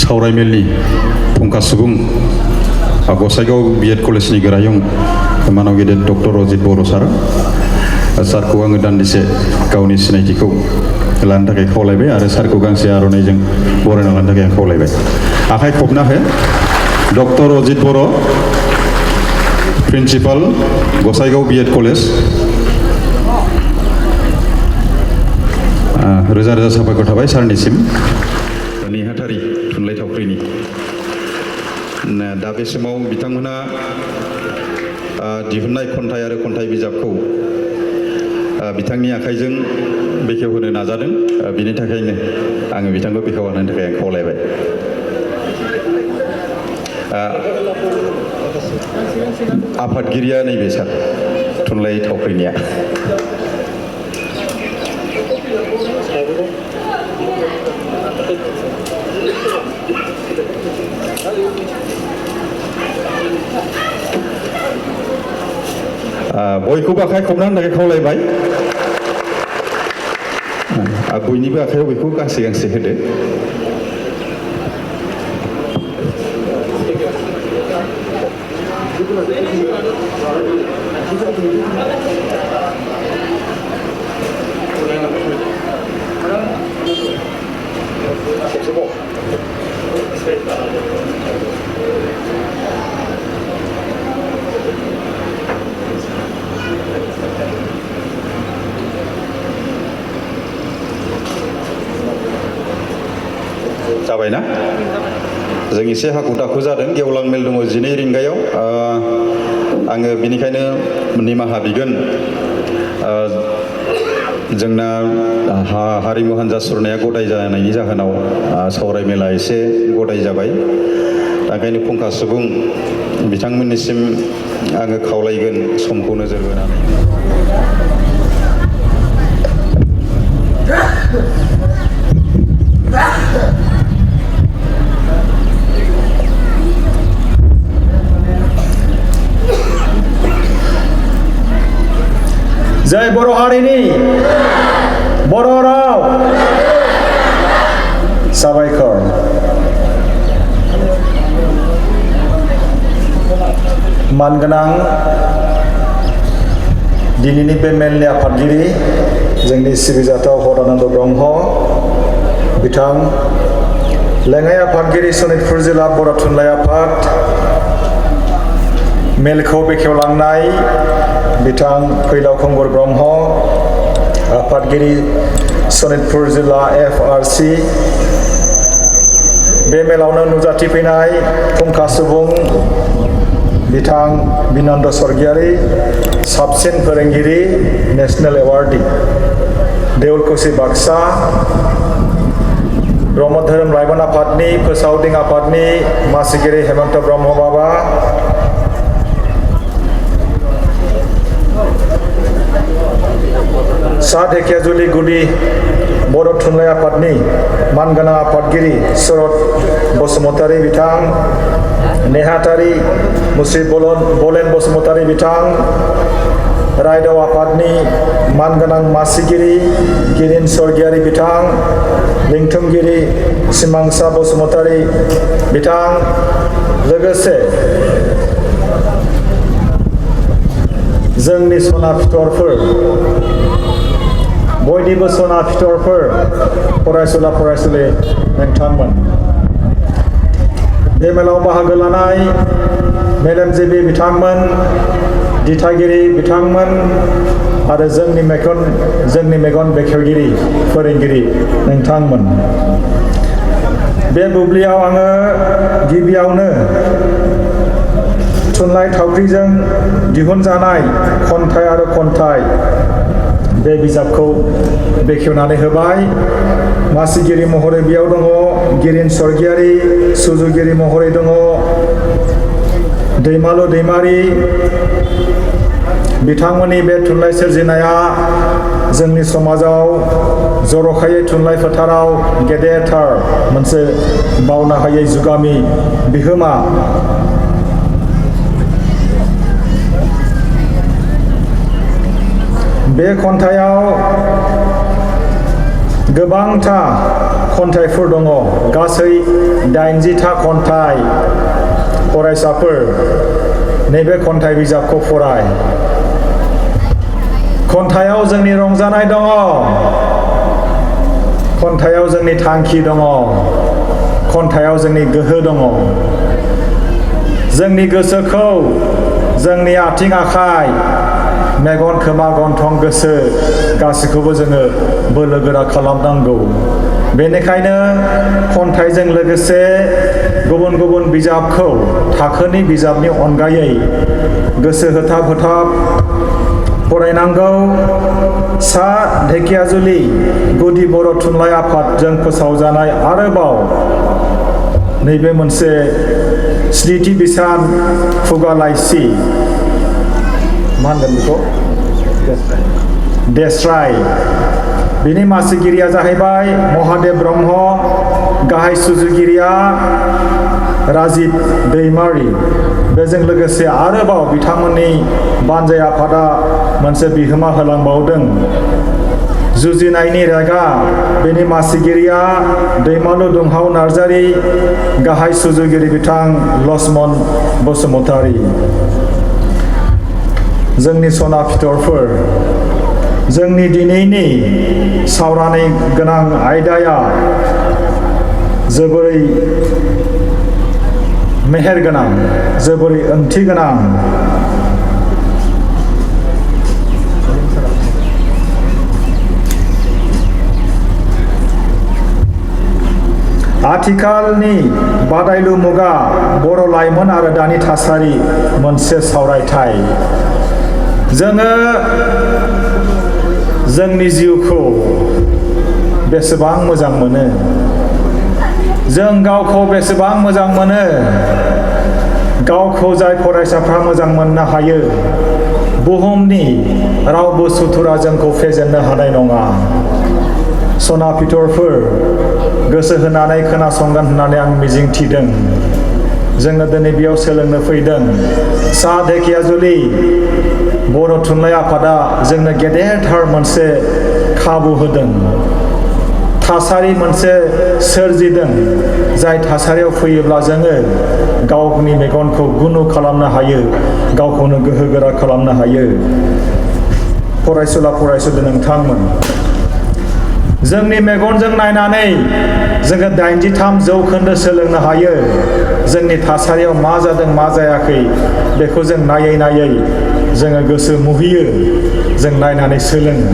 सावरायमेलनि फुंखा सुबुं गसाइगाव BEd कलेजनि गोरायुं मानाव गेदेर डक्टर अजित बर' सारखौ आङो दान्दिसे गावनि सिनायथिखौ लानो थाखाय खावलायबाय आरो सारखौ गांसे आर'नाइजों बरायना लानो थाखाय आं खावलायबाय। आखाइ खबना हो। डक्टर अजित बर' प्रिन्सिपाल गसाइगाव BEd कलेज। रोजा रोजा साबायखर थाबाय सारनिसिम। नेहाथारि थुनलाइ थावख्रिनि दा बे समाव बिथांमोना दिहुननाय खन्थाइ आरो खन्थाइ बिजाबखौ बिथांनि आखाइजों बेखेवहोनो नाजादों। बिनि थाखायनो आङो बिथांखौ बेखेवहोनो थाखाय आं खावलायबाय। आफादगिरिया नैबे सार थुनलाइ थावख्रिनिया। बयखौबो आखाइ खबना होनो थाखाय खावलायबाय। बयनिबो आखाइयाव बेखौ गांसे गांसे होदो। जाबायना? जों एसे हाखु दाखु जादों। गेवलां मेल दङ 12 रिंगायाव। आङो बेनिखायनो निमाहा बिगोन। जोंना हारिमु हान्जा सुरनाया गदाय जानायनि जाहोनाव सावरायमेला एसे गदाय जाबाय। ओंखायनो फुंखा सुबुं बिथांमोननिसिम आङो खावलायगोन समखौ नोजोर बोनानै। जय बर' हारिनि बर' राव साबायखर। मानगोनां दिनैनि बे मेलनि आफादगिरि जोंनि सिबिजाथाव हरानन्द ब्रह्म बिथां, लेङाइ आफादगिरि सनितपुर जिल्ला बर' थुनलाइ आफाद, मेलखौ बेखेवलांनाय बिथां फैलाव खुंगुर ब्रह्म, आफादगिरि सनितपुर जिल्ला FRC, बे मेलावनो नुजाथिफैनाय फुंखा सुबुं बिथां बिनन्द स्वर्गियारि, साबसिन फोरोंगिरि नेशनेल एवार्डी, देउलकुसि बाक्सा, ब्रह्म धोरोम लाइमोन आफादनि फोसावदिं आफादनि मासिगिरि हेमन्त ब्रह्म बाबा, सा धेकियाजुलि गुदि बर' थुनलाइ आफादनि मानगोनां आफादगिरि शरद बसुमतारी बिथां, नेहाथारि मुस्रि बलेन बसुमतारी बिथां, रायदाव आफादनि मानगोनां मासिगिरि गिरिन स्वर्गियारि बिथां, लिंथुमगिरि सिमांसा बसुमतारी बिथां, लोगोसे जोंनि सना फिथरफोर, बयनिबो सना फिथरफोर, फरायसुला फरायसुलि नोंथांमोन, बे मेलाव बाहागो लानाय मेलेमजिबि बिथांमोन, दिथागिरि बिथांमोन आरो जोंनि मेगन बेखेवगिरि फोरोंगिरि नोंथांमोन। बे बुब्लियाव आङो गिबियावनो थुनलाइ थावख्रिजों दिहुनजानाय खन्थाइ आरो खन्थाइ बे बिजाबखौ बेखेवनानै होबाय। मासिगिरि महरै बेयाव दङ गिरिन स्वर्गियारि, सुजुगिरि महरै दङ दैमालु दैमारि, बिथांमोननि बे थुनलाइ सोरजिनाया जोंनि समाजाव जर'खायै थुनलाइ फोथाराव गेदेरथार मोनसे बावनो हायै जुगामि बिहोमा बे खन्थाइयाव गोबांथा खन्थाइफोर दङ गासै 80था खन्थाइ फरायसाफोर नैबे खन्थाइ बिजाबखौ फराय खन्थाइयाव जोंनि रंजानाय दङ खन्थाइयाव जोंनि थांखि दङ खन्थाइयाव जोंनि गोहो दङ जोंनि गोसोखौ जोंनि आथिं आखाइ मेगन खोमा गन्थं गोसो गासैखौबो जोङो बोलो गोरा खालामनांगौ बेनिखायनो खन्थाइजों लोगोसे गुबुन गुबुन बिजाबखौ थाखोनि बिजाबनि अनगायै गोसो होथाब होथाब फरायनांगौ सा ढेकियाजुलि गुदि बर' थुनलाइ आफादजों फोसावजानाय आरोबाव नैबे मोनसे स्निथि बिसान खुगा लाइसि मा होनगोन बेखौ देस्राय बिनि मासिगिरिया जाहैबाय महादेव ब्रह्म गाहाय सुजुगिरिया राजित दैमारि बेजों लोगोसे आरोबाव बिथांमोननि बानजाय आफादा मोनसे बिहोमा होलांबावदों जुजिनायनि रेगा बेनि मासिगिरिया दैमालु दुंहाव नार्जारि गाहाय सुजुगिरि बिथां लक्ष्मण बसुमतारी जोंनि सना फिथरफोर जोंनि दिनैनि सावरायनो गोनां आयदाया जोबोरै मेहेर गोनां जोबोरै ओंथि गोनां आथिखालनि बादायलु मुगा बर' लाइमोन आरो दानि थासारि मोनसे सावरायथाय जोङो जोंनि जिउखौ बेसेबां मोजां मोनो जों गावखौ बेसेबां मोजां मोनो गावखौ जाय फरायसाफ्रा मोजां मोननो हायो बुहुमनि रावबो सुथुरा जोंखौ फेजेननो हानाय नङा सना फिथरफोर गोसो होनानै खोनासंगोन होननानै आं मिजिंथिदों जोङो दिनै बेयाव सोलोंनो फैदों सा ढेकियाजुलि बर' थुनलाइ आफादा जोंनो गेदेरथार मोनसे खाबु होदों थासारि मोनसे सोरजिदों जाय थासारियाव फैयोब्ला जोङो गावनि मेगनखौ गुनु खालामनो हायो गावखौनो गोहोगोरा खालामनो हायो फरायसुला फरायसुलि नोंथांमोन जोंनि मेगनजों नायनानै जोङो 83% सोलोंनो हायो जोंनि थासारियाव मा जादों मा जायाखै बेखौ जों नायै नायै जोङो गोसो मुहियो जों नायनानै सोलोङो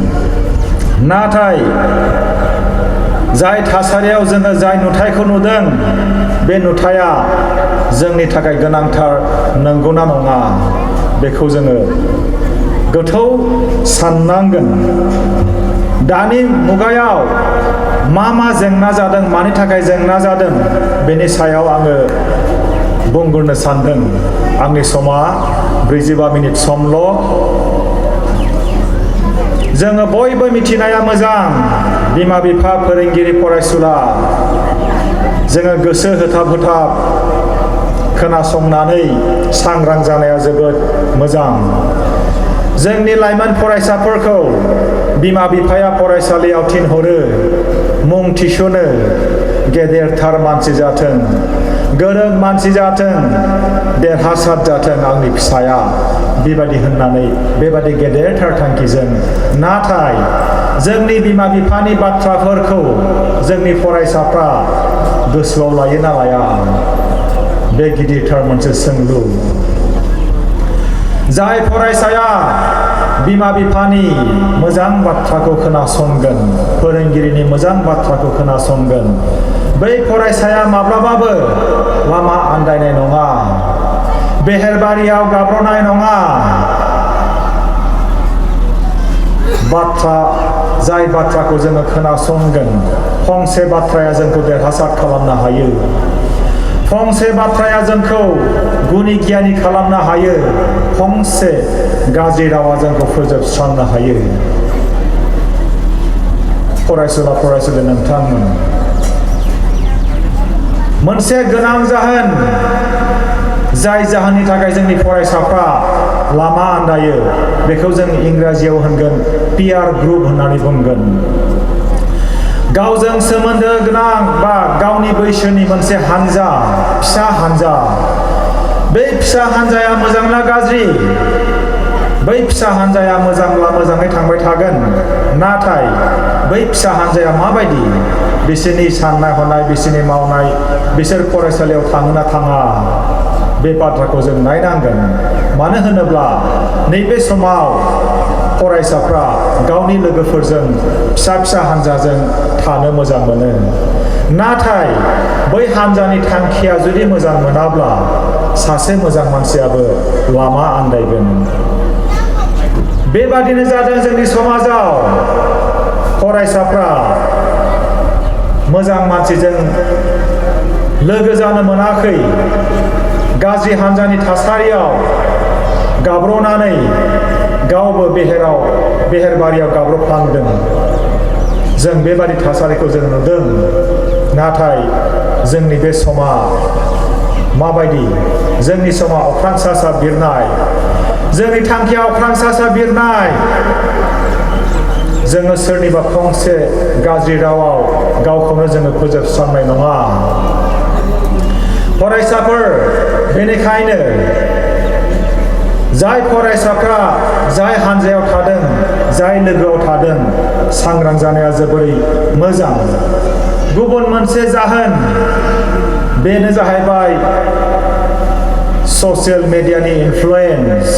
नाथाय जाय थासारियाव जोङो जाय नुथायखौ नुदों बे नुथाया जोंनि थाखाय गोनांथार नंगौना नङा बेखौ जोङो गोथौ साननांगोन दानि मुगायाव मा जेंना जादों मानि थाखाय जेंना जादों बेनि सायाव आङो बुंग्रोनो सानदों आंनि समा 45 मिनिट समल' जोङो बयबो मिथिनाया मोजां बिमा बिफा फोरोंगिरि फरायसुला जोङो गोसो होथाब होथाब खोनासंनानै सांग्रां जानाया जोबोद मोजां जोंनि लाइमोन फरायसाफोरखौ बिमा बिफाया फरायसालियाव थिनहरो मुं थिसनो गेदेरथार मानसि जाथों गोरों मानसि जाथों देरहासार जाथों आंनि फिसाया बेबायदि होननानै बेबायदि गेदेरथार थांखिजों नाथाय जोंनि बिमा बिफानि बाथ्राफोरखौ जोंनि फरायसाफ्रा गोसोआव लायो ना लाया बे गिदिरथार मोनसे सोंलु जाय फरायसाया बिमा बिफानि मोजां बाथ्राखौ खोनासंगोन फोरोंगिरिनि मोजां बाथ्राखौ खोनासंगोन बै फरायसाया माब्लाबाबो लामा आन्दायनाय नङा बेहेरबारियाव गाब्रनाय नङा जाय बाथ्राखौ जोङो खोनासंगोन फंसे बाथ्राया जोंखौ देरहासार खालामनो हायो फंसे बाथ्राया जोंखौ गुनि गियानि खालामनो हायो फंसे गाज्रि रावा जोंखौ फोजोबस्रांनो हायो फरायसुला फरायसुलि नोंथांमोन मोनसे गोनां जाहोन जाय जाहोननि थाखाय जोंनि फरायसाफ्रा लामा आन्दायो बेखौ जों इंराजियाव होनगोन पियार ग्रुप होननानै बुंगोन गावजों सोमोन्दो गोनां बा गावनि बैसोनि मोनसे हानजा फिसा हानजा बै फिसा हानजाया मोजां ना गाज्रि बै फिसा हानजाया मोजांब्ला मोजाङै थांबाय थागोन नाथाय बै फिसा हानजाया माबायदि बिसोरनि साननाय हनाय बिसोरनि मावनाय बिसोर फरायसालियाव थाङो ना थाङा बे बाथ्राखौ जों नायनांगोन मानो होनोब्ला नैबे समाव फरायसाफ्रा गावनि लोगोफोरजों फिसा फिसा हानजाजों थानो मोजां मोनो नाथाय बै हानजानि थांखिया जुदि मोजां मोनाब्ला सासे मोजां मानसियाबो लामा आन्दायगोन बेबादिनो जादों जोंनि समाजाव फरायसाफ्रा मोजां मानसिजों लोगो जानो मोनाखै गाज्रि हानजानि थासारियाव गाब्रनानै गावबो बेहेरबारियाव गाब्रफ्लांदों जों बेबादि थासारिखौ जों नुदों नाथाय जोंनि बे समा माबायदि जोंनि समा अख्रां सा सा बिरनाय जोंनि थांखिया अख्रां सा सा बिरनाय जोङो सोरनिबा फंसे गाज्रि रावाव गावखौनो जोङो फोजोबस्रांनाय नङा फरायसाफोर बेनिखायनो जाय फरायसाफ्रा जाय हानजायाव थादों जाय लोगोआव थादों सांग्रां जानाया जोबोरै मोजां गुबुन मोनसे जाहोन बेनो जाहैबाय ससियेल मिडियानि इनफ्लुएन्स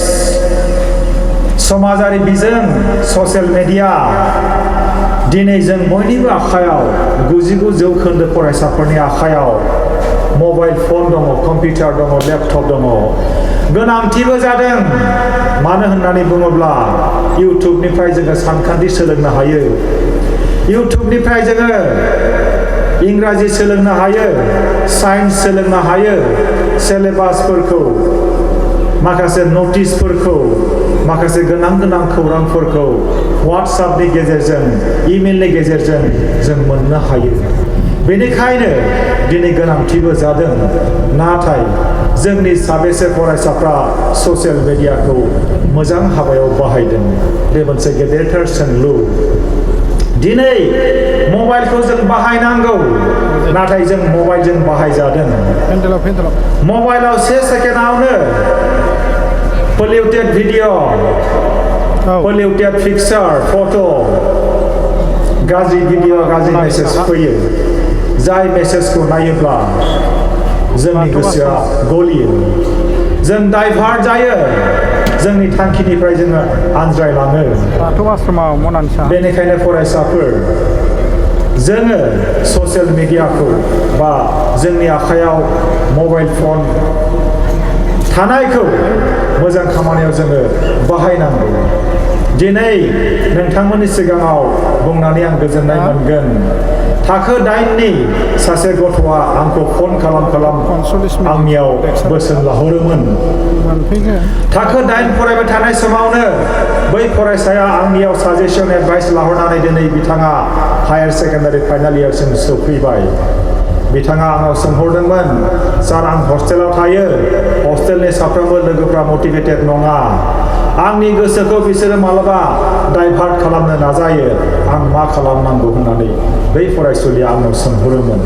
समाजारि बिजों ससियेल मिडिया दिनै जों बयनिबो आखायाव 99% फरायसाफोरनि आखायाव मबाइल फन दङ कम्पिउटार दङ लेपटप दङ गोनांथिबो जादों मानो होननानै बुङोब्ला इउटुबनिफ्राय जोङो सानखान्थि सोलोंनो हायो इउटुबनिफ्राय जोङो इंराजि सोलोंनो हायो साइन्स सोलोंनो हायो सिलेबासफोरखौ माखासे नटिसफोरखौ माखासे गोनां खौरांफोरखौ वाट्सएपनि गेजेरजों इमेलनि गेजेरजों जों मोननो हायो बेनिखायनो दिनै गोनांथिबो जादों नाथाय जोंनि साबेसे फरायसाफ्रा ससियेल मिडियाखौ मोजां हाबायाव बाहायदों बे मोनसे गेदेरथार सोंलु दिनै मबाइलखौ जों बाहायनांगौ नाथाय जों मबाइलजों बाहायजादों मबाइलाव 1 सेकेन्डआवनो पलिउटेड भिडिअ पलिउटेड पिक्चार फट' गाज्रि भिडिअ गाज्रि मेसेज फैयो जाय मेसेजखौ नायोब्ला जोंनि गोसोआ गलियो जों डाइभार्ट जायो जोंनि थांखिनिफ्राय जोङो आनज्रायलाङो बेनिखायनो फरायसाफोर जोङो ससियेल मिडियाखौ बा जोंनि आखायाव मबाइल फन थानायखौ मोजां खामानियाव जोङो बाहायनांगौ दिनै नोंथांमोननि सिगाङाव बुंनानै आं गोजोननाय मोनगोन थाखो 8नि सासे गथ'आ आंखौ फन खालाम आंनियाव बोसोन लाहरोमोन थाखो 8 फरायबाय थानाय समावनो बै फरायसाया आंनियाव साजेसन एडभाइस लाहरनानै दिनै बिथाङा हायार सेकेन्डारि फाइनाल इयारसिम सौफैबाय बिथाङा आंनाव सोंहरदोंमोन सार आं हस्टेलाव थायो हस्टेलनि साफ्रोमबो लोगोफ्रा मटिभेटेड नङा आंनि गोसोखौ बिसोरो मालाबा डाइभार्ट खालामनो नाजायो आं मा खालामनांगौ होननानै बै फरायसुलिया आंनाव सोंहरोमोन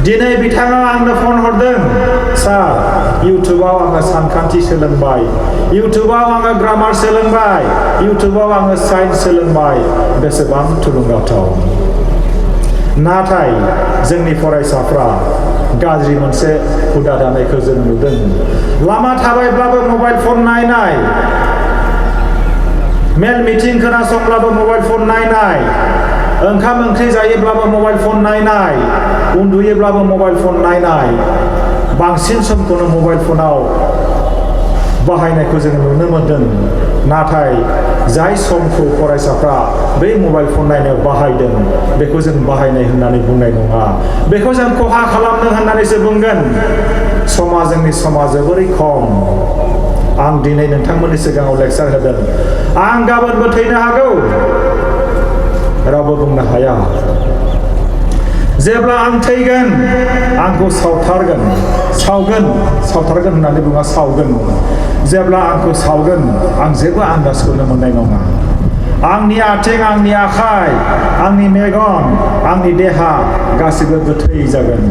दिनै बिथाङा आंनो फन हरदों सार इउटुबाव आङो सानखान्थि सोलोंबाय इउटुबाव आङो ग्रामार सोलोंबाय इउटुबाव आङो साइन्स सोलोंबाय बेसेबां थुलुंगाथाव नाथाय जोंनि फरायसाफ्रा गाज्रि मोनसे हुदा दानायखौ जों नुदों लामा थाबायब्लाबो मबाइल फन नायनाय मेल मिटिं खोनासंब्लाबो मबाइल फन नायनाय ओंखाम ओंख्रि जायोब्लाबो मबाइल फन नायनाय उन्दुयोब्लाबो मबाइल फन नायनाय बांसिन समखौनो मबाइल फनाव बाहायनायखौ जों नुनो मोनदों नाथाय जाय समखौ फरायसाफ्रा बै मबाइल फन नायनायाव बाहायदों बेखौ जों बाहायनाय होननानै बुंनाय नङा बेखौ जों खहा खालामदों होननानैसो बुंगोन जोंनि समा जोबोरै खम आं दिनै नोंथांमोननि सिगाङाव लेक्सार होदों आं गाबोनबो थैनो हागौ रावबो बुंनो हाया जेब्ला आं थैगोन आंखौ सावथारगोन होननानै बुङा सावगोन जेब्ला आंखौ सावगोन आं जेबो आन्दाजखौनो मोननाय नङा आंनि आथिं आंनि आखाइ आंनि मेगन आंनि देहा गासिबो गोथै जागोन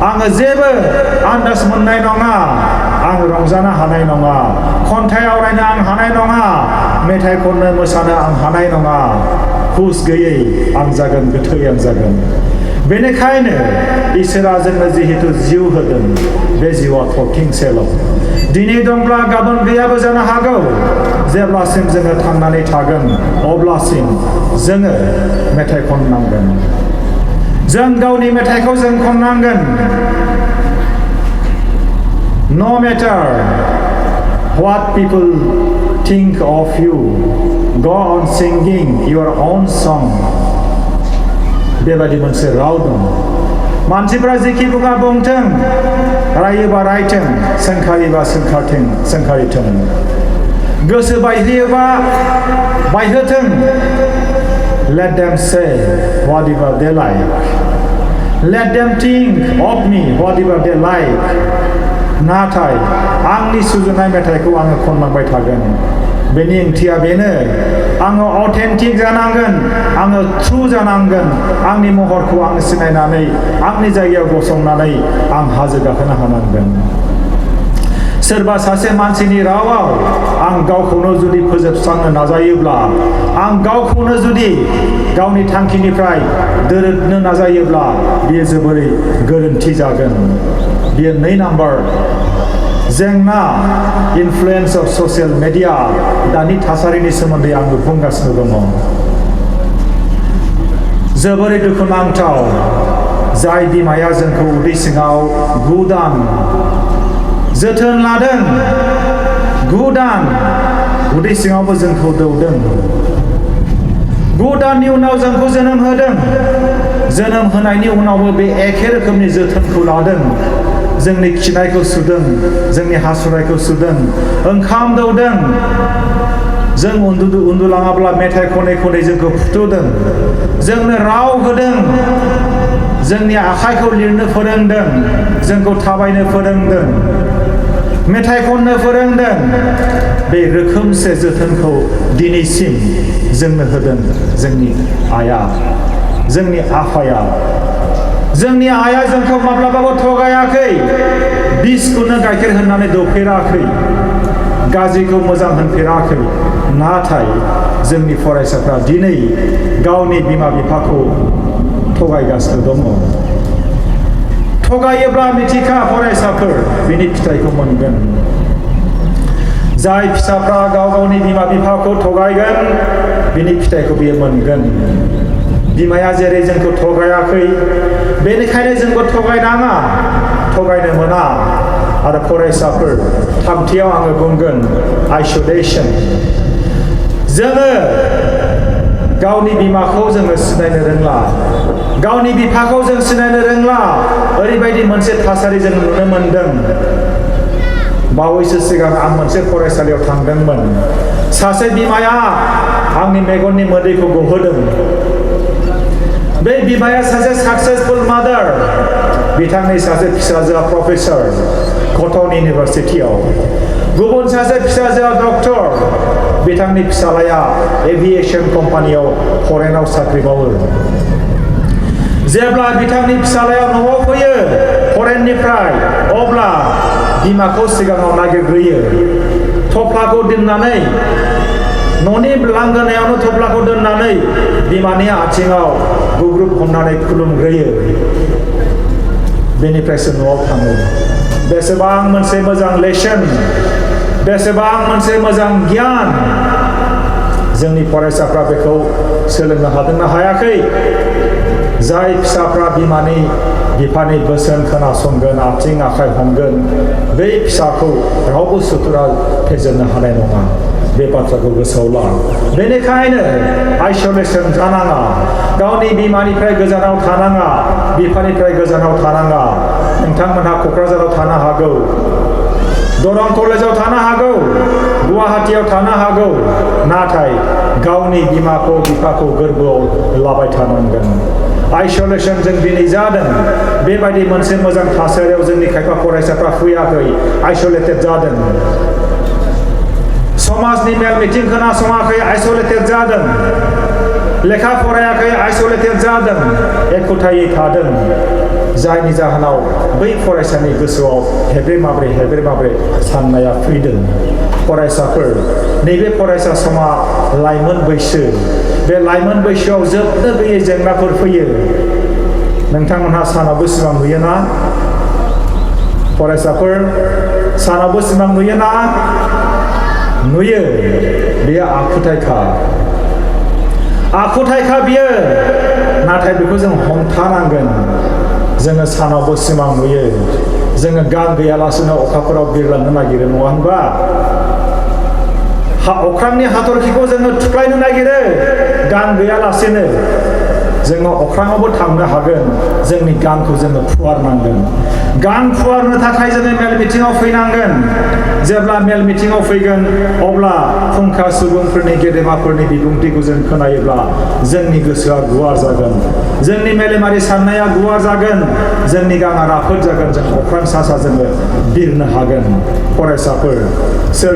आङो जेबो आन्दाज मोननाय नङा आं रंजानो हानाय नङा खन्थाइ आवरायनो आं हानाय नङा मेथाइ खननो मोसानो आं हानाय नङा हुस गैयै आं जागोन गोथै आं जागोन बेनिखायनो इसोरा जोंनो जिहेतु जिउ होदों बे जिउआ थरथिंसेल' दिनै दंब्ला गाबोन गैयाबो जानो हागौ जेब्लासिम जोङो थांनानै थागोन अब्लासिम जोङो मेथाइ खननांगोन जों गावनि मेथाइखौ जों खननांगोन No matter what people think of you go on singing your own song बेबायदि मोनसे राव दं मानसिफ्रा जेखि बुङा बुंथों रायोबा रायथों सोंखारिबा सोंखारिथों गोसो बायहोयोबा बायहोथों let them say whatever they like let them think of me whatever they like नाथाय आंनि सुजुनाय मेथाइखौ आङो खनलांबाय थागोन बेनि ओंथिया बेनो आङो अथेन्टिक जानांगोन आङो ट्रु जानांगोन आंनि महरखौ आं सिनायनानै आंनि जायगायाव गसंनानै आं हाजो गाखोनो हानांगोन सोरबा सासे मानसिनि रावाव आं गावखौनो जुदि फोजोबस्रांनो नाजायोब्ला आं गावखौनो जुदि गावनि थांखिनिफ्राय दोरोदनो नाजायोब्ला बेयो जोबोरै गोरोन्थि जागोन बेयो 2 नाम्बार जेंना इनफ्लुएन्स अफ ससियेल मिडिया दानि थासारिनि सोमोन्दै आङो बुंगासिनो दङ जोबोरै दुखुनांथाव जाय बिमाया जोंखौ उदै सिङाव 9 दान जोथोन लादों 9 दान उदै सिङावबो जोंखौ दौदों 9 दाननि उनाव जोंखौ जोनोम होदों जोनोम होनायनि उनावबो बे एखे रोखोमनि जोथोनखौ लादों जोंनि खिनायखौ सुदों जोंनि हासुनायखौ सुदों ओंखाम दौदों जों उन्दुलाङाब्ला मेथाइ खनै खनै जोंखौ फुथुदों जोंनो राव होदों जोंनि आखाइखौ लिरनो फोरोंदों जोंखौ थाबायनो फोरोंदों मेथाइ खननो फोरोंदों बे रोखोमसे जोथोनखौ दिनैसिम जोंनो होदों जोंनि आइया जोंनि आफाया जोंनि आइया जोंखौ माब्लाबाबो थगायाखै बिसखौनो गाइखेर होननानै दौफेराखै गाज्रिखौ मोजां होनफेराखै नाथाय जोंनि फरायसाफ्रा दिनै गावनि बिमा बिफाखौ थगायगासिनो दङ थगायोब्ला मिथिखा फरायसाफोर बिनि फिथाइखौ मोनगोन जाय फिसाफ्रा गावनि बिमा बिफाखौ थगायगोन बिनि फिथाइखौ बियो मोनगोन बिमाया जेरै जोंखौ थगायाखै बेनिखायनो जोंखौ थगायनाङा थगायनो मोना आरो फरायसाफोर 3थियाव आङो बुंगोन आइसोलेसन जोङो गावनि बिमाखौ जोङो सिनायनो रोंला गावनि बिफाखौ जों सिनायनो रोंला ओरैबायदि मोनसे थासारि जों नुनो मोनदों बावैसो सिगां आं मोनसे फरायसालियाव थांदोंमोन सासे बिमाया आंनि मेगननि मोदैखौ गहोदों बे बिमाया सासे साक्सेसफुल मादार बिथांनि सासे फिसाजोआ प्रफेसर कटन इउनिभारसिटियाव गुबुन सासे फिसाजोआ डक्टर बिथांनि फिसालाया एभिएशन कम्पानियाव फरेनाव साख्रि मावो जेब्ला बिथांनि फिसालाया न'आव फैयो फरेननिफ्राय अब्ला बिमाखौ सिगाङाव नागिरग्रोयो थफ्लाखौ दोननानै न'नि लांगोनायावनो थफ्लाखौ दोननानै बिमानि आथिङाव गुग्रुब हमनानै खुलुमग्रोयो बेनिफ्रायसो न'आव थाङो बेसेबां मोनसे मोजां लेसन बेसेबां मोनसे मोजां गियान जोंनि फरायसाफ्रा बेखौ सोलोंनो हादोंना हायाखै जाय फिसाफ्रा बिमानि बिफानि बोसोन खोनासंगोन आथिं आखाइ हमगोन बै फिसाखौ रावबो सुथुरा फेजेननो हानाय नङा बे बाथ्राखौ गोसोआव ला बेनिखायनो आइसोलेसन जानाङा गावनि बिमानिफ्राय गोजानाव थानाङा बिफानिफ्राय गोजानाव थानाङा नोंथांमोनहा क'क्राझाराव थानो हागौ दरं कलेजाव थानो हागौ गुवाहाटीयाव थानो हागौ नाथाय गावनि बिमाखौ बिफाखौ गोरबोआव लाबाय थानांगोन आइसोलेसन जों दिनै जादों बेबायदि मोनसे मोजां थासारियाव जोंनि खायफा फरायसाफ्रा फैयाखै आइसोलेटेड जादों समाजनि मेल मिटिं खोनासङाखै आइसोलेटेड जादों लेखा फरायाखै आइसोलेटेड जादों एखुथायै थादों जायनि जाहोनाव बै फरायसानि गोसोआव हेब्रे माब्रे साननाया फैदों फरायसाफोर नैबे फरायसा समा लाइमोन बैसो बे लाइमोन बैसोआव जोबनो गैयै जेंनाफोर फैयो नोंथांमोनहा सानावबो सिमां नुयोना फरायसाफोर सानावबो सिमां नुयोना नुयो बेयो आखुथायखा बियो नाथाय बेखौ जों हमथानांगोन जोङो सानावबो सिमां नुयो जोङो गान गैयालासेनो अखाफोराव बिरलांनो नागिरो नङा होनबा अख्रांनि हाथरखिखौ जोङो थुख्लायनो नागिरो गान गैयालासेनो जोङो अख्राङावबो थांनो हागोन जोंनि गानखौ जोङो फुवारनांगोन गान फुवारनो थाखाय जोङो मेल मिटिङाव फैनांगोन जेब्ला मेल मिटिङाव फैगोन अब्ला फुंखा सुबुंफोरनि गेदेमाफोरनि बिबुंथिखौ जों खोनायोब्ला जोंनि गोसोआ गुवार जागोन जोंनि मेलेमारि साननाया गुवार जागोन जोंनि गाना राफोद जागोन जों अख्रां सा जोङो बिरनो हागोन फरायसाफोर सोर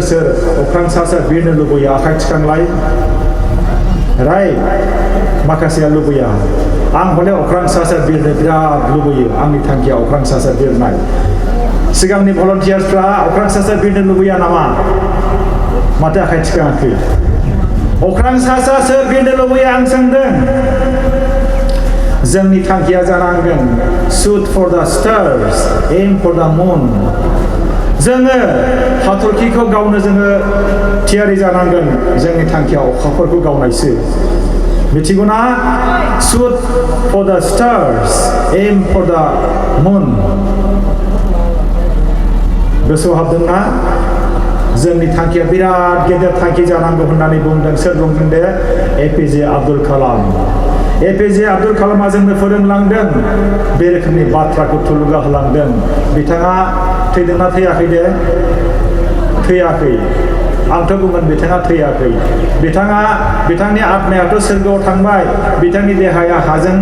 अख्रां सा बिरनो लुबैयो आखाइ थिखांलाय राइट माखासेया लुबैया आं हले अख्रां सा बिरनो बिराद लुबैयो आंनि थांखिया अख्रां सा बिरनाय सिगांनि भलन्टियार्सफ्रा अख्रां सा बिरनो लुबैया नामा माथो आखाइ थिखाङाखै अख्रां सा सोर बिरनो लुबैयो आं सोंदों जोंनि थांखिया जानांगोन shoot for the stars aim for the moon जोङो हाथरखिखौ गावनो जोङो थियारि जानांगोन जोंनि थांखिया अखाफोरखौ गावनायसो मिथिगौना shoot for the stars aim for the moon गोसोआव हाबदोंना जोंनि थांखिया बिराद गेदेर थांखि जानांगौ होननानै बुंदों सोर बुंदों दे एपिजे आब्दुल कालाम एपिजे आब्दुल कालामा जोंनो फोरोंलांदों बे रोखोमनि बाथ्राखौ थुलुंगा होलांदों बिथाङा थैदोंना थैयाखै दे थैयाखै आंथ' बुंगोन बिथाङा थैयाखै बिथांनि आत्मायाथ' सोरगोआव थांबाय बिथांनि देहाया हाजों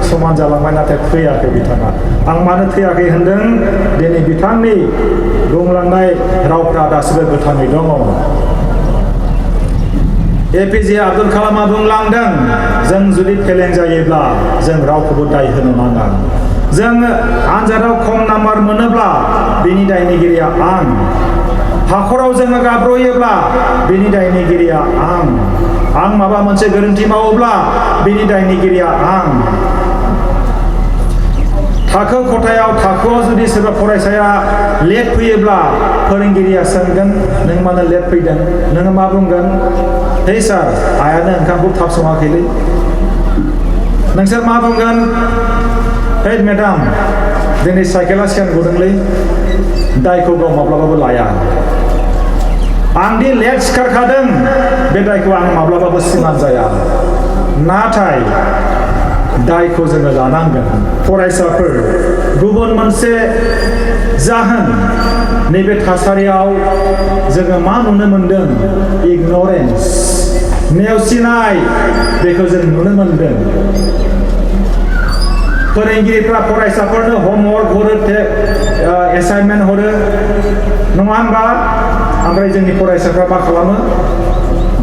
समान जालांबाय नाथाय थैयाखै बिथाङा आं मानो थैयाखै होनदों दिनै बिथांनि बुंलांनाय रावफ्रा दासिमबो गोथाङै दङ एपिजे आब्दुल कालामा बुंलांदों जों जुदि फेलें जायोब्ला जों रावखौबो दाय होनो नाङा जों आनजादाव खम नाम्बार मोनोब्ला बिनि दायनिगिरिया आं हाखराव जोङो गाब्रयोब्ला बिनि दायनिगिरिया आं माबा मोनसे गोरोन्थि मावोब्ला बिनि दायनिगिरिया आं थाखोआव जुदि सोरबा फरायसाया लेट फैयोब्ला फोरोंगिरिया सोंगोन नों मानो लेट फैदों नोङो मा बुंगोन हे सार आइयानो ओंखामखौ थाब सङाखैलै नोंसोर मा बुंगोन हे मेडाम दिनै साइकेला सिगां गुदोंलै दायखौ गाव माब्लाबाबो लाया आंदि लेट सिखारखादों बे दायखौ आं माब्लाबाबो सिमान जाया नाथाय दायखौ जोङो लानांगोन फरायसाफोर गुबुन मोनसे जाहोन नैबे थासारियाव जोङो मा नुनो मोनदों इगनरेन्स नेवसिनाय बेखौ जों नुनो मोनदों फोरोंगिरिफ्रा फरायसाफोरनो होमवर्क हरो एसाइनमेन्ट हरो नङा होनबा ओमफ्राय जोंनि फरायसाफ्रा मा खालामो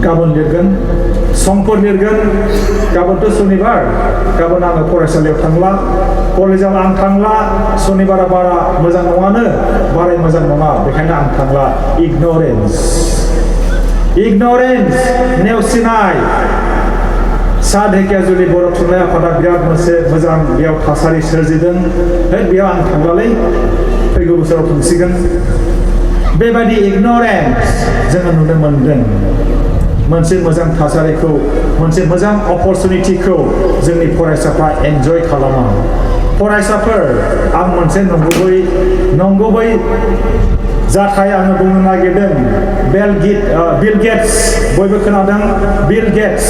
गाबोन लिरगोन समफोर लिरगोन गाबोनथ' सनिबार गाबोन आङो फरायसालियाव थांला कलेजाव आं थांला सनिबारा बारा मोजां नङानो बाराय मोजां नङा बेखायनो आं थांला इगनरेन्स नेवसिनाय साहित्या जुलि बर' थुनलाइ आफादा बिराद मोनसे मोजां बेयाव थासारि सोरजिदों बेयाव आं थांलालै फैगौ बोसोराव थांसिगोन बेबायदि इगनरेन्स जोङो नुनो मोनदों मोनसे मोजां थासारिखौ मोनसे मोजां अपरचुनिटिखौ जोंनि फरायसाफ्रा एन्जय खालामा फरायसाफोर आं मोनसे नंगुबै जाथाय आङो बुंनो नागिरदों बिल गेट्स बयबो खोनादों बिल गेट्स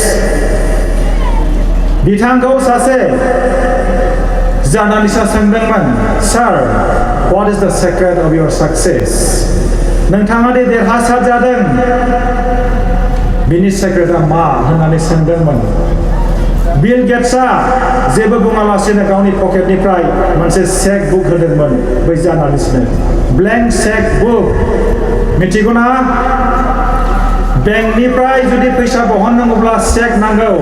बिथांखौ सासे जार्नालिस्टआ सोंदोंमोन सार what is the secret of your success नोंथाङा दि देरहासार जादों बिनि सेक्रेटआ मा होननानै सोंदोंमोन बिल गेट्सआ जेबो बुङालासिनो गावनि पकेटनिफ्राय मोनसे चेक बुक होदोंमोन बै जार्नालिस्टनो ब्लेंक चेक बुक मिथिगौना बेंकनिफ्राय जुदि फैसा बहननांगौब्ला चेक नांगौ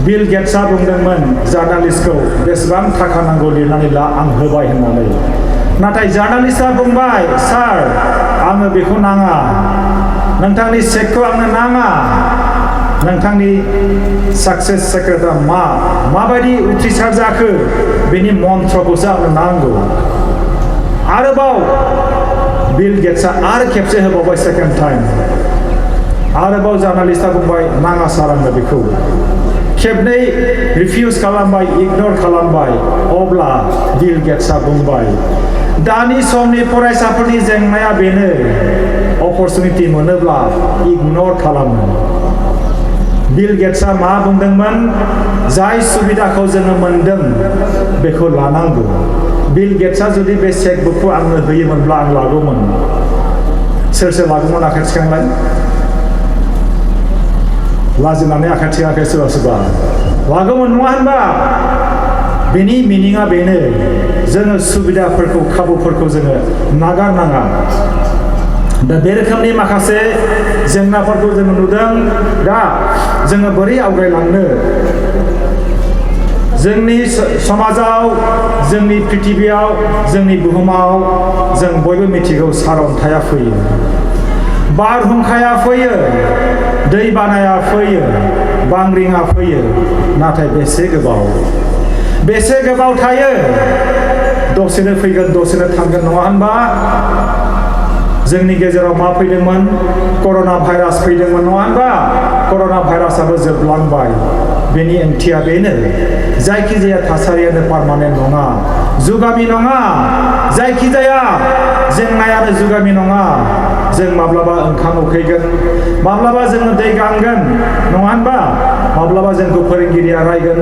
बिल गेट्सआ बुंदोंमोन जार्नालिस्टखौ बेसेबां थाखा नांगौ लिरनानै ला आं होबाय होननानै नाथाय जार्नालिस्टआ बुंबाय सार आंनो बेखौ नाङा नोंथांनि चेकखौ आंनो नाङा नोंथांनि साक्सेस सेक्रेटआ माबायदि उथ्रिसार जाखो बेनि मन्त्रखौसो आंनो नांगौ आरोबाव बिल गेट्सआ आरो खेबसे होबावबाय सेकेन्ड टाइम आरोबाव जार्नालिस्टआ बुंबाय नाङा सार आंनो बेखौ खेबनै रिफिउज खालामबाय इगनर खालामबाय अब्ला बिल गेट्सआ बुंबाय दानि समनि फरायसाफोरनि जेंनाया बेनो अपरचुनिटि मोनोब्ला इगनर खालामो बिल गेट्सआ मा बुंदोंमोन जाय सुबिदाखौ जोङो मोनदों बेखौ लानांगौ बिल गेट्सआ जुदि बे चेक बुकखौ आंनो होयोमोनब्ला आं लागौमोन सोर सोर लागौमोन आखाइ थिखांलाय लाजिनानै आखाइ थिखाङाखै सोरबा सोरबा लागौमोन नङा होनबा बेनि मिनिङा बेनो जोङो सुबिदाफोरखौ खाबुफोरखौ जोङो नागारनाङा दा बे रोखोमनि माखासे जेंनाफोरखौ जोङो नुदों दा जोङो बोरै आवगायलांनो जोंनि समाजाव जोंनि प्रिथिबियाव जोंनि बुहुमाव जों बयबो मिथिगौ सारअन्थाइया फैयो बारहुंखाया फैयो दै बानाया फैयो बांग्रिङा फैयो नाथाय बेसे गोबाव थायो दसेनो फैगोन दसेनो थांगोन नङा होनबा जोंनि गेजेराव मा फैदोंमोन कर'ना भाइरास फैदोंमोन नङा होनबा कर'ना भाइरासआबो जोबलांबाय बेनि ओंथिया बेनो जायखिजाया थासारियानो पारमानेन्ट नङा जुगामि नङा जायखिजाया जेंनायानो जुगामि नङा जों माब्लाबा ओंखाम उखैगोन माब्लाबा जोङो दै गांगोन नङा होनबा माब्लाबा जोंखौ फोरोंगिरिया रायगोन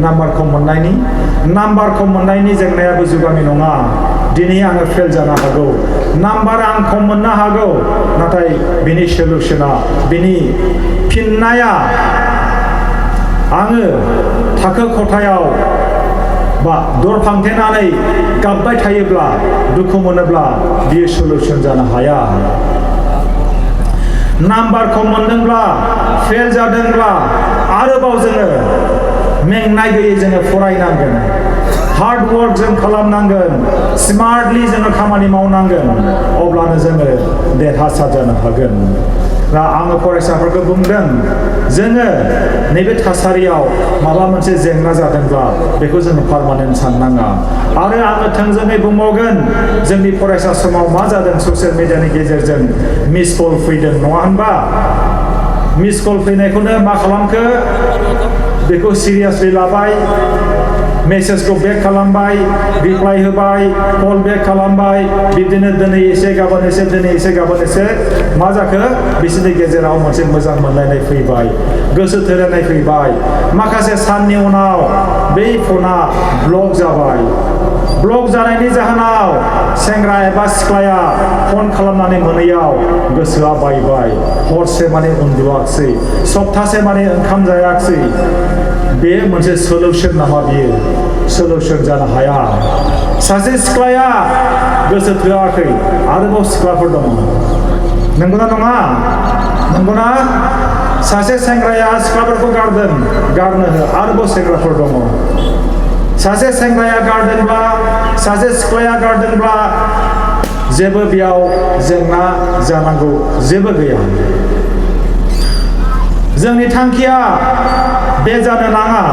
नाम्बार खम मोननायनि जेंनायाबो जुगामि नङा दिनै आङो फेल जानो हागौ नाम्बार आं खम मोननो हागौ नाथाय बिनि सलुसना बिनि फिननाया आङो थाखो खथायाव बा दर फांथेनानै गाबबाय थायोब्ला दुखु मोनोब्ला बियो सलुसन जानो हाया नाम्बार खम मोनदोंब्ला फेल जादोंब्ला आरोबाव जोङो मेंनाय गैयै जोङो फरायनांगोन हार्ड वर्क जों खालामनांगोन स्मार्टलि जोङो खामानि मावनांगोन अब्लानो जोङो देरहासार जानो हागोन दा आङो फरायसाफोरखौ बुंदों जोङो नैबे थासारियाव माबा मोनसे जेंना जादोंब्ला बेखौ जोङो पारमानेन्ट साननाङा आरो आङो थोंजोङै बुंबावगोन जोंनि फरायसा समाव मा जादों ससियेल मिडियानि गेजेरजों मिस कल फैदों नङा होनबा मिस कल फैनायखौनो मा खालामखो बेखौ सिरियासलि लाबाय मेसेजखौ बेक खालामबाय रिप्लाइ होबाय कल बेक खालामबाय बिदिनो दिनै एसे गाबोन एसे दिनै एसे गाबोन एसे मा जाखो बिसोरनि गेजेराव मोनसे मोजां मोनलायनाय फैबाय गोसो थोलायनाय फैबाय माखासे साननि उनाव बै फना ब्लक जाबाय ब्लक जानायनि जाहोनाव सेंग्रा एबा सिख्लाया फन खालामनानै मोनैयाव गोसोआ बायबाय हरसे माने उन्दुआखसै सप्तासे माने ओंखाम जायाखसै बे मोनसे सलुसन नामा बियो सलुसन जानो हाया सासे सिख्लाया गोसो थोआखै आरोबाव सिख्लाफोर दङ नंगौना नङा नंगौना सासे सेंग्राया सिख्लाफोरखौ गारनो हो आरोबाव सेंग्राफोर दङ सासे सेंग्राया गारदोंब्ला सासे सिख्लाया गारदोंब्ला जेबो बेयाव जेंना जानांगौ जेबो गैया जोंनि थांखिया बे जानो नाङा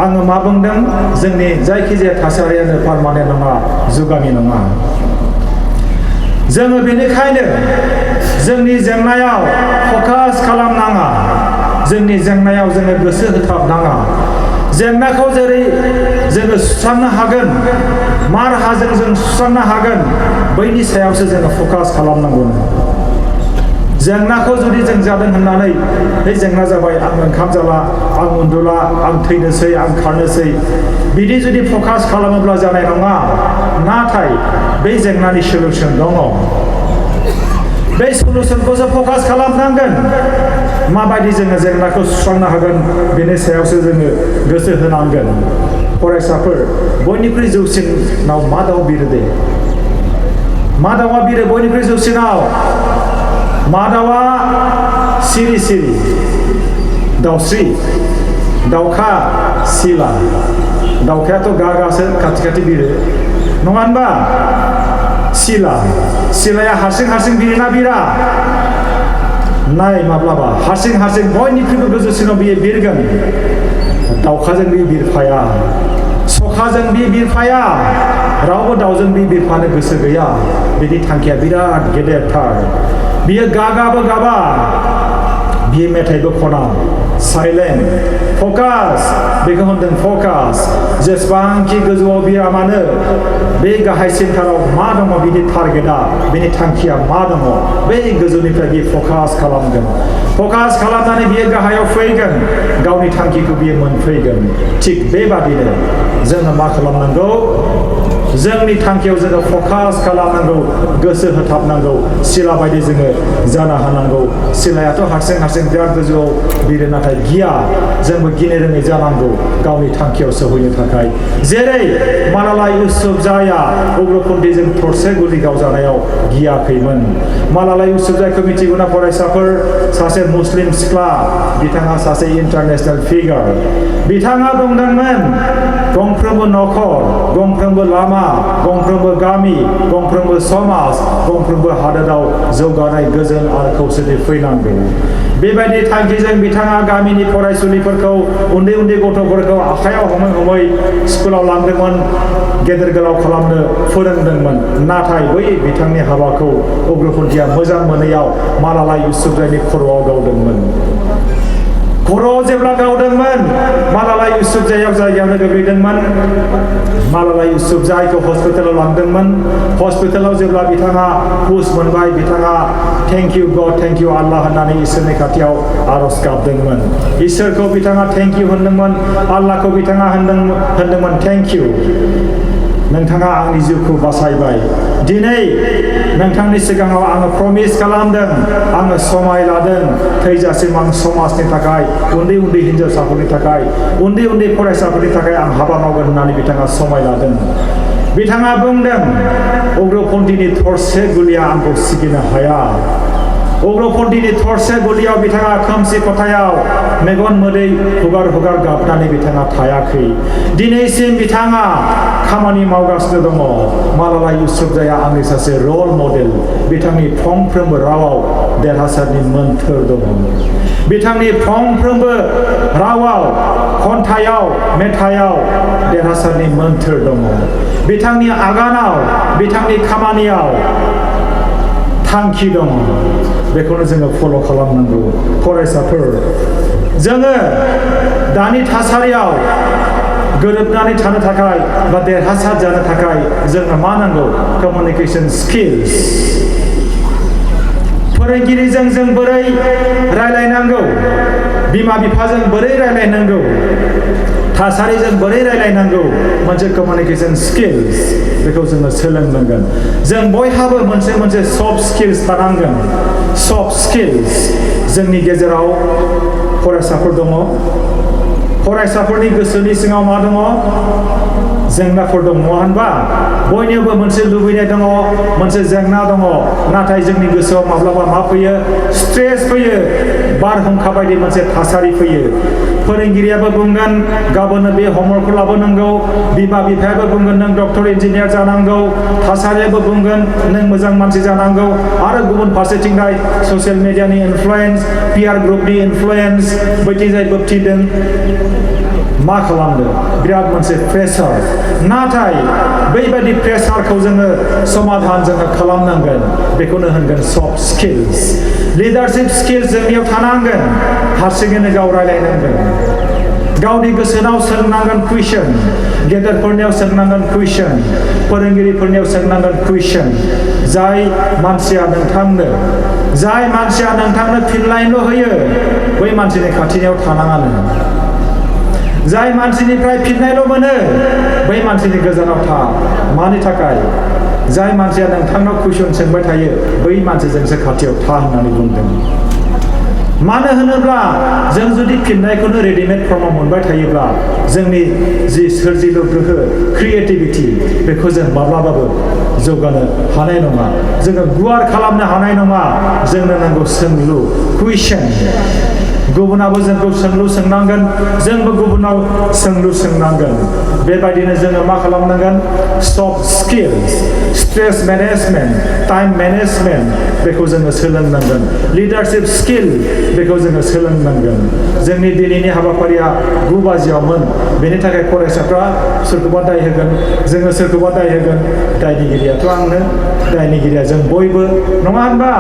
आङो मा बुंदों जोंनि जायखिजाया थासारियानो पारमानेन्ट नङा जुगामि नङा जोङो बेनिखायनो जोंनि जेंनायाव फकास खालामनाङा जोंनि जेंनायाव जोङो गोसो होथाबनाङा जेंनाखौ जेरै जोङो सुस्रांनो हागोन मा राहाजों जों सुस्रांनो हागोन बैनि सायावसो जोङो फकास खालामनांगौ जेंनाखौ जुदि जों जादों होननानै बे जेंना जाबाय आं ओंखाम जाला आं उन्दुला आं थैनोसै आं खारनोसै बिदि जुदि फकास खालामोब्ला जानाय नङा नाथाय बे जेंनानि सलुसन दङ बे सलुसनखौसो फकास खालामनांगोन माबायदि जोङो जेंनाखौ सुस्रांनो हागोन बेनि सायावसो जोङो गोसो होनांगोन फरायसाफोर बयनिख्रुइ जौसिनाव मा दाउ बिरो दे मा दाउआ बिरो बयनिख्रुइ जौसिनाव मा दाउआ सिरि सिरि दाउस्रि दाउखा सिला दाउखायाथ' गागासो खाथि खाथि बिरो नङा होनबा सिलाया हारसिं हारसिं बिरोना बिरा नाय माब्लाबा हारसिं हारसिं बयनिख्रुइबो गोजौसिनाव बियो बिरगोन दाउखाजों बियो बिरफाया सखाजों बियो बिरफाया रावबो दाउजों बियो बिरफानो गोसो गैया बिनि थांखिया बिराद गेदेरथार बियो गागाबो गाबा बियो मेथाइबो खना साइलेन्ट फकास बेखौ होनदों फकास जेसेबांखि गोजौआव बिरा मानो बे गाहायसिनथाराव मा दङ बिनि टारगेटआ बिनि थांखिया मा दङ बै गोजौनिफ्राय बियो फकास खालामगोन फकास खालामनानै बियो गाहायाव फैगोन गावनि थांखिखौ बियो मोनफैगोन थिग बेबादिनो जोङो मा खालामनांगौ जोंनि थांखियाव जोङो फकास खालामनांगौ गोसो होथाबनांगौ सिला बायदि जोङो जानो हानांगौ सिलायाथ' हारसिं हारसिं बिराद गोजौआव बिरो नाथाय गिया जोंबो गिनो रोङै जानांगौ गावनि थांखियाव सहैनो थाखाय जेरै मालाला यूसुफजाईआ उग्रपन्थीजों थरसे गुलि गावजानायाव गियाखैमोन मालाला यूसुफजाईखौ मिथिगौना फरायसाफोर सासे मुस्लिम सिख्ला बिथाङा सासे इन्टारनेशनेल फिगार बिथाङा बुंदोंमोन गंफ्रोमबो नखर गंफ्रोमबो लामा गंफ्रोमबो गामि गंफ्रोमबो समाज गंफ्रोमबो हादोराव जौगानाय गोजोन आरो खौसेथि फैनांगौ बेबायदि थांखिजों बिथाङा गामिनि फरायसुलिफोरखौ उन्दै उन्दै गथ'फोरखौ आखायाव हमै हमै स्कुलाव लांदोंमोन गेदेर गोलाव खालामनो फोरोंदोंमोन नाथाय बै बिथांनि हाबाखौ उग्रपन्थीया मोजां मोनैयाव मालाला यूसुफजाईनि खर'आव गावदोंमोन खर'आव जेब्ला गावदोंमोन मालाला यूसुफजाईआव जायगायावनो गोग्लैदोंमोन मालाला यूसुफजाईखौ हस्पिटालाव लांदोंमोन हस्पिटालाव जेब्ला बिथाङा हुस मोनबाय बिथाङा थेंक इउ गड थेंक इउ आल्लाह होननानै इसोरनि खाथियाव आरज गाबदोंमोन इसोरखौ बिथाङा थेंक इउ होनदोंमोन आल्लाहखौ बिथाङा होनदोंमोन थेंक इउ नोंथाङा आंनि जिउखौ बासायबाय दिनै नोंथांनि सिगाङाव आङो प्रमिस खालामदों आङो समाय लादों थैजासिम आं समाजनि थाखाय उन्दै उन्दै हिन्जावसाफोरनि थाखाय उन्दै उन्दै फरायसाफोरनि थाखाय आं हाबा मावगोन होननानै बिथाङा समाय लादों बिथाङा बुंदों उग्रपन्थीनि थरसे गुलिया आंखौ सिगिनो हाया उग्रपन्थीनि थरसे गुलियाव बिथाङा खोमसि खथायाव मेगन मोदै हुगार हुगार गाबनानै बिथाङा थायाखै दिनैसिम बिथाङा खामानि मावगासिनो दङ मालाला यूसुफजाईआ आंनि सासे रल मडेल बिथांनि फंफ्रोमबो रावाव देरहासारनि मोन्थोर दङ बिथांनि फंफ्रोमबो रावाव खन्थाइयाव मेथाइयाव देरहासारनि मोन्थोर दङ बिथांनि आगानाव बिथांनि खामानियाव थांखि दङ बेखौनो जोङो फल' खालामनांगौ फरायसाफोर जोङो दानि थासारियाव गोरोबनानै थानो थाखाय बा देरहासार जानो थाखाय जोंनो मा नांगौ कमिउनिकेशन स्किल्स फोरोंगिरिजों जों बोरै रायलायनांगौ बिमा बिफाजों बोरै रायलायनांगौ थासारिजों बोरै रायलायनांगौ मोनसे कमिउनिकेशन स्किल्स बेखौ जोङो सोलोंनांगोन जों बयहाबो मोनसे मोनसे सफ्ट स्किल्स थानांगोन सफ्ट स्किल्स जोंनि गेजेराव फरायसाफोर दङ फरायसाफोरनि गोसोनि सिङाव मा दङ जेंनाफोर दङ नङा होनबा बयनियावबो मोनसे लुबैनाय दङ मोनसे जेंना दङ नाथाय जोंनि गोसोआव माब्लाबा मा फैयो स्ट्रेस फैयो बारहुंखा बायदि मोनसे थासारि फैयो फोरोंगिरियाबो बुंगोन गाबोनो बे हमवर्कखौ लाबोनांगौ बिमा बिफायाबो बुंगोन नों डक्टर इन्जिनियार जानांगौ थासारियाबो बुंगोन नों मोजां मानसि जानांगौ आरो गुबुन फारसेथिंजाय ससियेल मिडियानि इनफ्लुयेन्स पियार ग्रुपनि इनफ्लुयेन्स बैथिंजाय बोबथिदों मा खालामदों बिराद मोनसे प्रेसार नाथाय बैबायदि प्रेसारखौ जोङो समाधान जोङो खालामनांगोन बेखौनो होनगोन सफ्ट स्किल्स लिडारशिप स्किल्स जोंनियाव थानांगोन हारसिङैनो गाव रायलायनांगोन गावनि गोसोनाव सोंनांगोन कुइसन गेदेरफोरनियाव सोंनांगोन कुइसन फोरोंगिरिफोरनियाव सोंनांगोन कुइसन जाय मानसिया नोंथांनो फिननायल' होयो बै मानसिनि खाथियाव थानाङानो जाय मानसिनिफ्राय फिननायल' मोनो बै मानसिनि गोजानाव था मानि थाखाय जाय मानसिया नोंथांनाव कुइसन सोंबाय थायो बै मानसिजोंसो खाथियाव था होननानै बुंदों मानो होनोब्ला जों जुदि फिननायखौनो रेडिमेड फर्माव मोनबाय थायोब्ला जोंनि जि सोरजिलु गोहो क्रिएटिभिटी बेखौ जों माब्लाबाबो जौगानो हानाय नङा जोङो गुवार खालामनो हानाय नङा जोंनो नांगौ सोंलु कुइसन गुबुनाबो जोंखौ सोंलु सोंनांगोन जोंबो गुबुनाव सोंलु सोंनांगोन बेबायदिनो जोङो मा खालामनांगोन soft skills stress management time management बेखौ जोङो सोलोंनांगोन लिडारशिप स्किल बेखौ जोङो सोलोंनांगोन जोंनि दिनैनि हाबाफारिया 9 बाजियावमोन बेनि थाखाय फरायसाफ्रा सोरखौबा दाय होगोन जोङो सोरखौबा दाय होगोन दायनिगिरियाथ' आंनो दायनिगिरिया जों बयबो नङा होनबा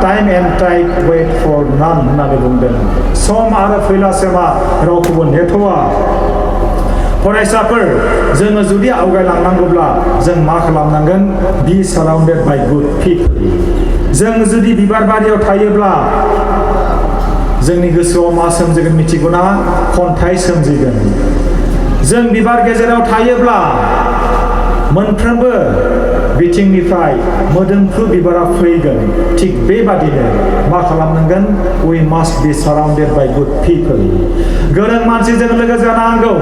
time and time wait for नान होननानै बुंदों सम आरो फैलासेमा रावखौबो नेथ'वा फरायसाफोर जोङो जुदि आवगायलांनांगौब्ला जों मा खालामनांगोन बी साराउन्डेड बाय गुड पिपल जों जुदि बिबार बारियाव थायोब्ला जोंनि गोसोआव मा सोमजिगोन मिथिगौना खन्थाइ सोमजिगोन जों बिबार गेजेराव थायोब्ला मोनफ्रोमबो बिथिंनिफ्राय मोदोमफ्रु बिबारा फैगोन थिग बेबादिनो मा खालामनांगोन we must be surrounded by good people गोरों मानसिजों लोगो जानांगौ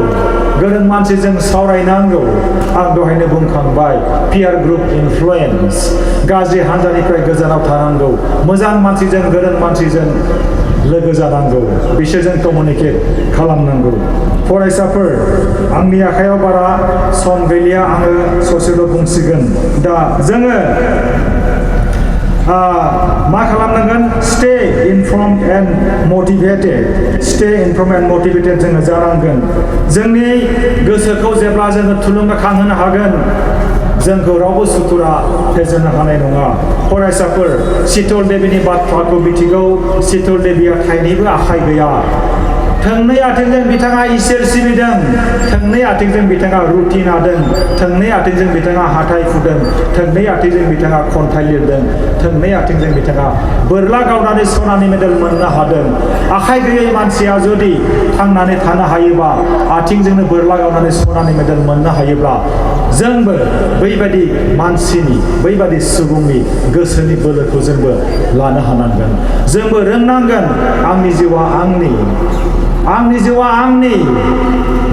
गोरों मानसिजों सावरायनांगौ आं दहायनो बुंखांबाय peer group influence गाज्रि हान्जानिफ्राय गोजानाव थानांगौ मोजां मानसिजों गोरों मानसिजों लोगो जानांगौ बिसोरजों कमिउनिकेट खालामनांगौ फरायसाफोर आंनि आखायाव बारा सम गैलिया आङो ससेल' बुंसिगोन दा जोङो मा खालामनांगोन स्टे इनफर्मड एन्ड मटिभेटेड जोङो जानांगोन जोंनि गोसोखौ जेब्ला जोङो थुलुंगाखांहोनो हागोन जोंखौ रावबो सुथुरा फेजेननो हानाय नङा फरायसाफोर शीतल देवीनि बाथ्राखौ मिथिगौ शीतल देवीया थाइनैबो आखाइ गैया थोंनै आथिंजों बिथाङा इसोर सिबिदों थोंनै आथिंजों बिथाङा रुटि नादों थोंनै आथिंजों बिथाङा हाथाइ फुदों थोंनै आथिंजों बिथाङा खन्थाइ लिरदों थोंनै आथिंजों बिथाङा बोरला गावनानै सनानि मेडेल मोननो हादों आखाइ गैयै मानसिया जुदि थांनानै थानो हायोबा आथिंजोंनो बोरला गावनानै सनानि मेडेल मोननो हायोब्ला जोंबो बैबायदि मानसिनि बैबायदि सुबुंनि गोसोनि बोलोखौ जोंबो लानो हानांगोन जोंबो रोंनांगोन आंनि जिउआ आंनि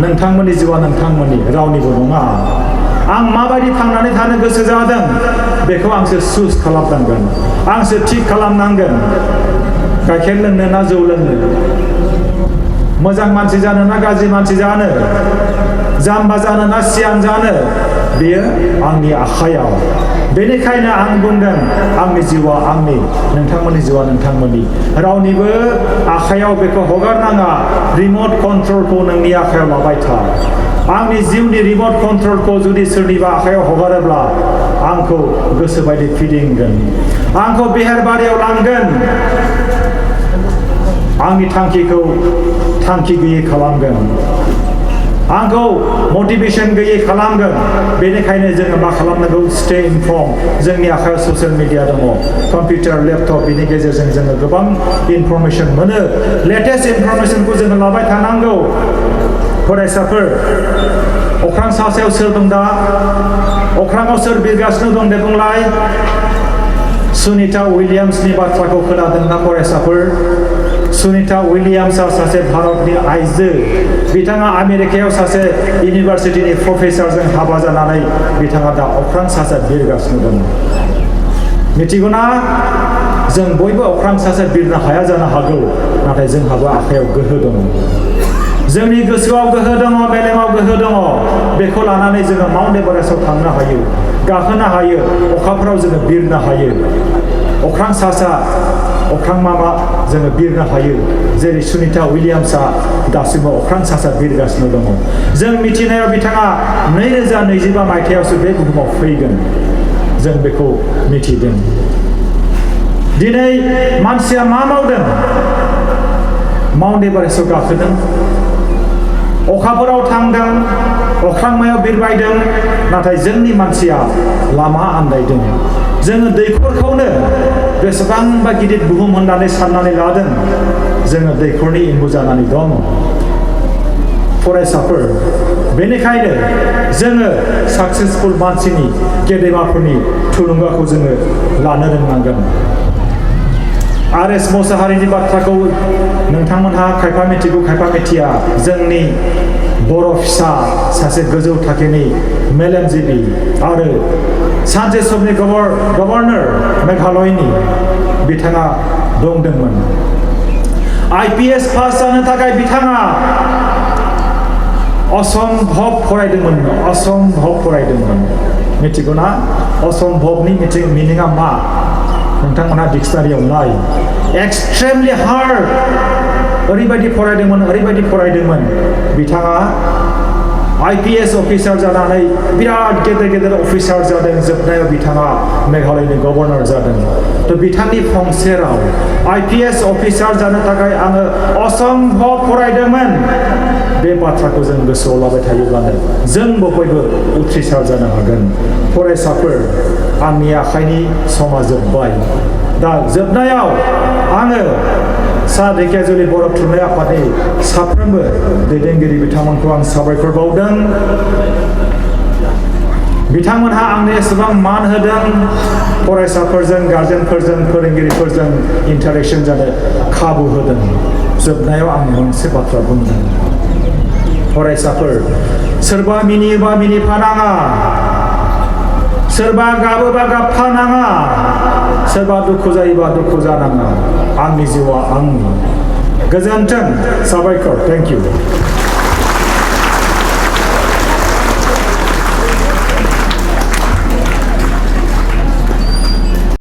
नोंथांमोननि जिउआ नोंथांमोननि रावनिबो नङा आं माबायदि थांनानै थानो गोसो जादों बेखौ आंसो चुज खालामनांगोन आंसो थिग खालामनांगोन गाइखेर लोंनो ना जौ लोंनो मोजां मानसि जानो ना गाज्रि मानसि जानो जाम्बा जानो ना सियान जानो बेयो आंनि आखायाव बेनिखायनो आं बुंदों आंनि जिउआ आंनि नोंथांमोननि जिउआ नोंथांमोननि रावनिबो आखायाव बेखौ हगारनाङा रिमट कन्ट्रलखौ नोंनि आखायाव लाबाय था आंनि जिउनि रिमट कन्ट्रलखौ जुदि सोरनिबा आखायाव हगारोब्ला आंखौ गोसोबायदि फिदिंगोन आंखौ बेहेरबारियाव लांगोन आंनि थांखिखौ थांखि गैयै खालामगोन आंखौ मटिभेसन गैयै खालामगोन बेनिखायनो जोङो मा खालामनांगौ स्टे इनफर्म जोंनि आखायाव ससियेल मिडिया दङ कम्पिउटार लेपटप बेनि गेजेरजों जोङो गोबां इनफरमेसन मोनो लेटेस्ट इनफरमेसनखौ जोङो लाबाय थानांगौ फरायसाफोर अख्रां सासेयाव सोर दं दा अख्राङाव सोर बिरगासिनो दं दे बुंलाय सुनिता उइलियाम्सनि बाथ्राखौ खोनादोंना फरायसाफोर सुनिता उइलियाम्सआ सासे भारतनि आइजो बिथाङा आमेरिकायाव सासे इउनिभार्सिटिनि प्रफेसारजों हाबा जानानै बिथाङा दा अख्रां सासे बिरगासिनो दं मिथिगौना जों बयबो अख्रां सासे बिरनो हाया जानो हागौ नाथाय जोंहाबो आखायाव गोहो दङ जोंनि गोसोआव गोहो दङ मेलेमाव गोहो दङ बेखौ लानानै जोङो माउन्ट एभारेस्टआव थांनो हायो गाखोनो हायो अखाफोराव जोङो बिरनो हायो अख्रां सासा अख्रां मामा जोङो बिरनो हायो जेरै सुनिता उइलियाम्सआ दासिमबो अख्रां सासा बिरगासिनो दङ जों मिथिनायाव बिथाङा 2025 मायथाइयावसो बे बुहुमाव फैगोन जों बेखौ मिथिदों दिनै मानसिया मा मावदों माउन्ट एभारेस्टआव गाखोदों अखाफोराव थांदों अख्रांमायाव बिरबायदों नाथाय जोंनि मानसिया लामा आन्दायदों जोङो दैखरखौनो बेसेबांबा गिदिर बुहुम होननानै साननानै लादों जोङो दैखरनि एम्बु जानानै दं फरायसाफोर बेनिखायनो जोङो साक्सेसफुल मानसिनि गेदेमाफोरनि थुलुंगाखौ जोङो लानो रोंनांगोन आर.एस. मोसाहारिनि बाथ्राखौ नोंथांमोनहा खायफा मिथिगौ खायफा मिथिया जोंनि बर' फिसा सासे गोजौ थाखोनि मेलेमजिबि आरो सानसे समनि गभर्नर मेघालयनि बिथाङा बुंदोंमोन IPS पास जानो थाखाय बिथाङा असम्भव फरायदोंमोन मिथिगौना असम्भवनि मिनिङा मा नोंथांमोनहा डिक्सनारियाव नाय एक्सट्रिमलि हार्ड ओरैबायदि फरायदोंमोन बिथाङा IPS अफिसार जानानै बिराद गेदेर अफिसार जादों जोबनायाव बिथाङा मेघालयनि गभर्नर जादों थ' बिथांनि फंसे राव IPS अफिसार जानो थाखाय आङो असम्भव फरायदोंमोन बे बाथ्राखौ जों गोसोआव लाबाय थायोब्लानो जोंबो बयबो उथ्रिसार जानो हागोन फरायसाफोर आंनि आखाइनि समा जोब्बाय दा जोबनायाव आङो सा धेकियाजुलि बर' थुनलाइ आफादनि साफ्रोमबो दैदेनगिरि बिथांमोनखौ आं साबायखर बावदों बिथांमोनहा आंनो एसेबां मान होदों फरायसाफोरजों गार्जेनफोरजों फोरोंगिरिफोरजों इन्टारेक्शन जानो खाबु होदों जोबनायाव आं मोनसे बाथ्रा बुंदों फरायसाफोर सोरबा मिनियोबा मिनिफानाङा सोरबा गाबोबा गाबफानाङा सोरबा दुखु जायोबा दुखु जानाङा आंनि जिउआ आंनि गोजोन्थों साबायखर थेंक इउ